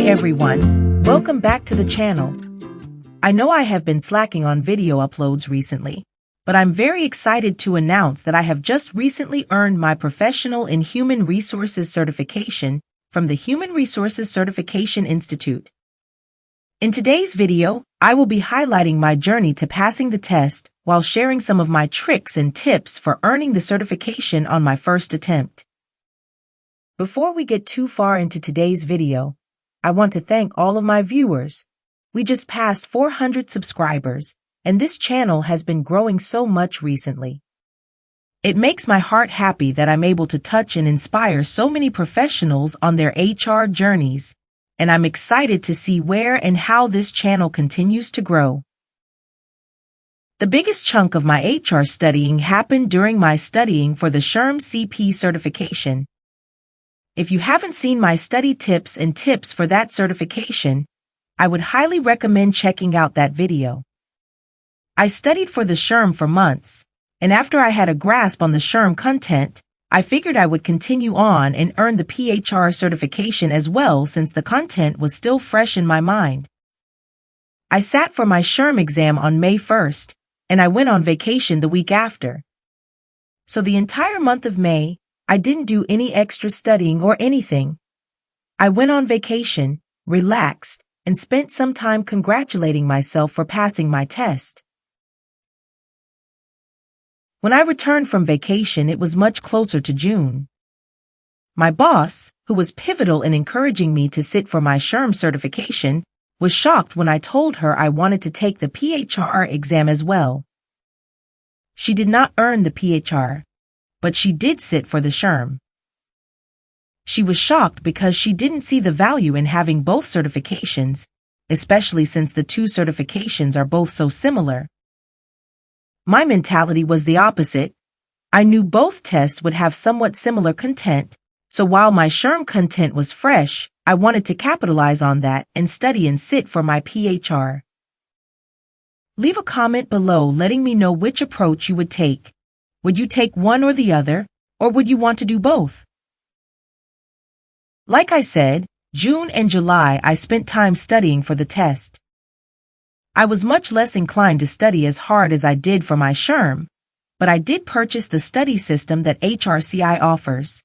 Hey everyone, welcome back to the channel. I know I have been slacking on video uploads recently, but I'm very excited to announce that I have just recently earned my Professional in Human Resources certification from the Human Resources Certification Institute. In today's video, I will be highlighting my journey to passing the test while sharing some of my tricks and tips for earning the certification on my first attempt. Before we get too far into today's video, I want to thank all of my viewers. We just passed 400 subscribers, and this channel has been growing so much recently. It makes my heart happy that I'm able to touch and inspire so many professionals on their HR journeys, and I'm excited to see where and how this channel continues to grow. The biggest chunk of my HR studying happened during my studying for the SHRM CP certification. If you haven't seen my study tips and tips for that certification, I would highly recommend checking out that video. I studied for the SHRM for months, and after I had a grasp on the SHRM content, I figured I would continue on and earn the PHR certification as well since the content was still fresh in my mind. I sat for my SHRM exam on May 1st, and I went on vacation the week after. So the entire month of May, I didn't do any extra studying or anything. I went on vacation, relaxed, and spent some time congratulating myself for passing my test. When I returned from vacation, it was much closer to June. My boss, who was pivotal in encouraging me to sit for my SHRM certification, was shocked when I told her I wanted to take the PHR exam as well. She did not earn the PHR, but she did sit for the SHRM. She was shocked because she didn't see the value in having both certifications, especially since the two certifications are both so similar. My mentality was the opposite. I knew both tests would have somewhat similar content, so while my SHRM content was fresh, I wanted to capitalize on that and study and sit for my PHR. Leave a comment below letting me know which approach you would take. Would you take one or the other, or would you want to do both? Like I said, June and July I spent time studying for the test. I was much less inclined to study as hard as I did for my SHRM, but I did purchase the study system that HRCI offers.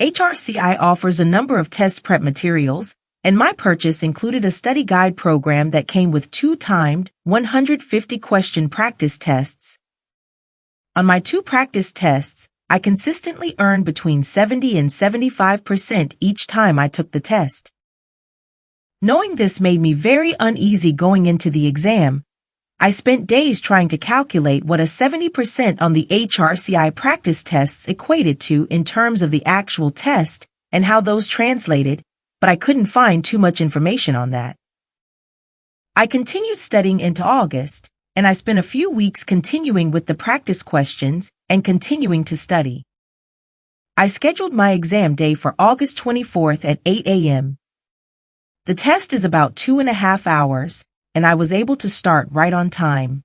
HRCI offers a number of test prep materials, and my purchase included a study guide program that came with 2 timed, 150-question practice tests. On my 2 practice tests, I consistently earned between 70 and 75% each time I took the test. Knowing this made me very uneasy going into the exam. I spent days trying to calculate what a 70% on the HRCI practice tests equated to in terms of the actual test and how those translated, but I couldn't find too much information on that. I continued studying into August, and I spent a few weeks continuing with the practice questions and continuing to study. I scheduled my exam day for August 24th at 8 a.m. The test is about 2.5 hours, and I was able to start right on time.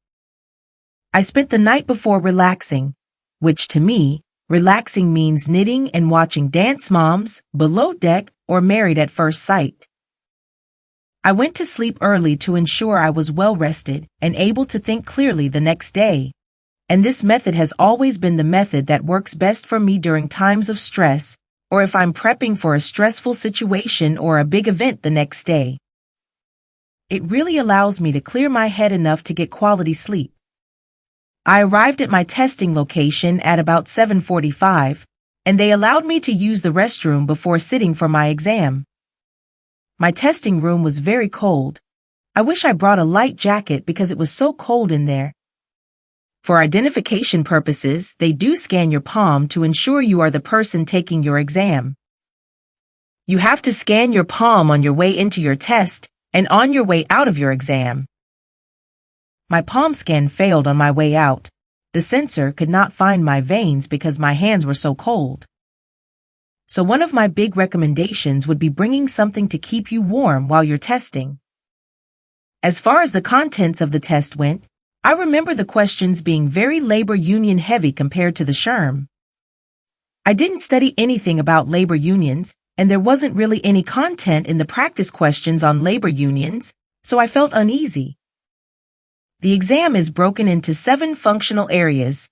I spent the night before relaxing, which to me, relaxing means knitting and watching Dance Moms, Below Deck, or Married at First Sight. I went to sleep early to ensure I was well rested and able to think clearly the next day, and this method has always been the method that works best for me during times of stress or if I'm prepping for a stressful situation or a big event the next day. It really allows me to clear my head enough to get quality sleep. I arrived at my testing location at about 7:45, and they allowed me to use the restroom before sitting for my exam. My testing room was very cold. I wish I brought a light jacket because it was so cold in there. For identification purposes, they do scan your palm to ensure you are the person taking your exam. You have to scan your palm on your way into your test and on your way out of your exam. My palm scan failed on my way out. The sensor could not find my veins because my hands were so cold. So one of my big recommendations would be bringing something to keep you warm while you're testing. As far as the contents of the test went, I remember the questions being very labor union heavy compared to the SHRM. I didn't study anything about labor unions, and there wasn't really any content in the practice questions on labor unions, so I felt uneasy. The exam is broken into 7 functional areas.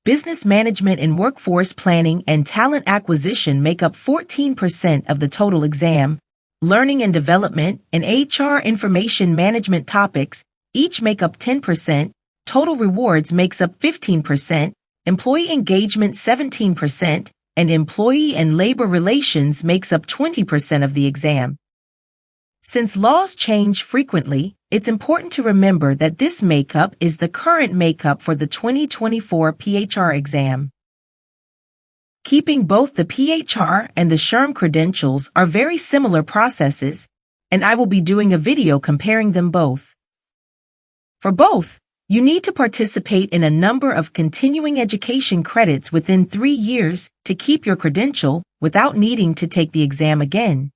Business management and workforce planning and talent acquisition make up 14% of the total exam. Learning and development and HR information management topics each make up 10%. Total rewards makes up 15%. Employee engagement 17%, and employee and labor relations makes up 20% of the exam. Since laws change frequently, it's important to remember that this makeup is the current makeup for the 2024 PHR exam. Keeping both the PHR and the SHRM credentials are very similar processes, and I will be doing a video comparing them both. For both, you need to participate in a number of continuing education credits within 3 years to keep your credential without needing to take the exam again.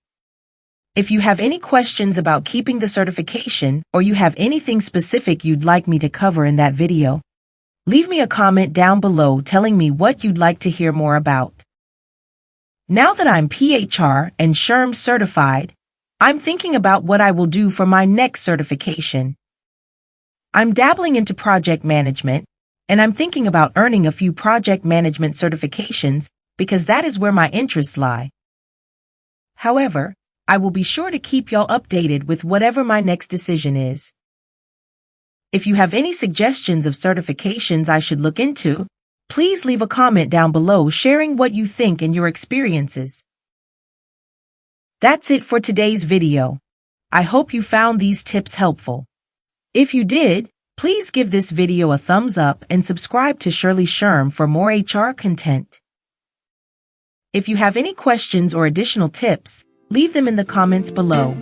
If you have any questions about keeping the certification or you have anything specific you'd like me to cover in that video, leave me a comment down below telling me what you'd like to hear more about. Now that I'm PHR and SHRM certified, I'm thinking about what I will do for my next certification. I'm dabbling into project management, and I'm thinking about earning a few project management certifications because that is where my interests lie. However, I will be sure to keep y'all updated with whatever my next decision is. If you have any suggestions of certifications I should look into, please leave a comment down below sharing what you think and your experiences. That's it for today's video. I hope you found these tips helpful. If you did, please give this video a thumbs up and subscribe to Shirley SHRM for more HR content. If you have any questions or additional tips, leave them in the comments below.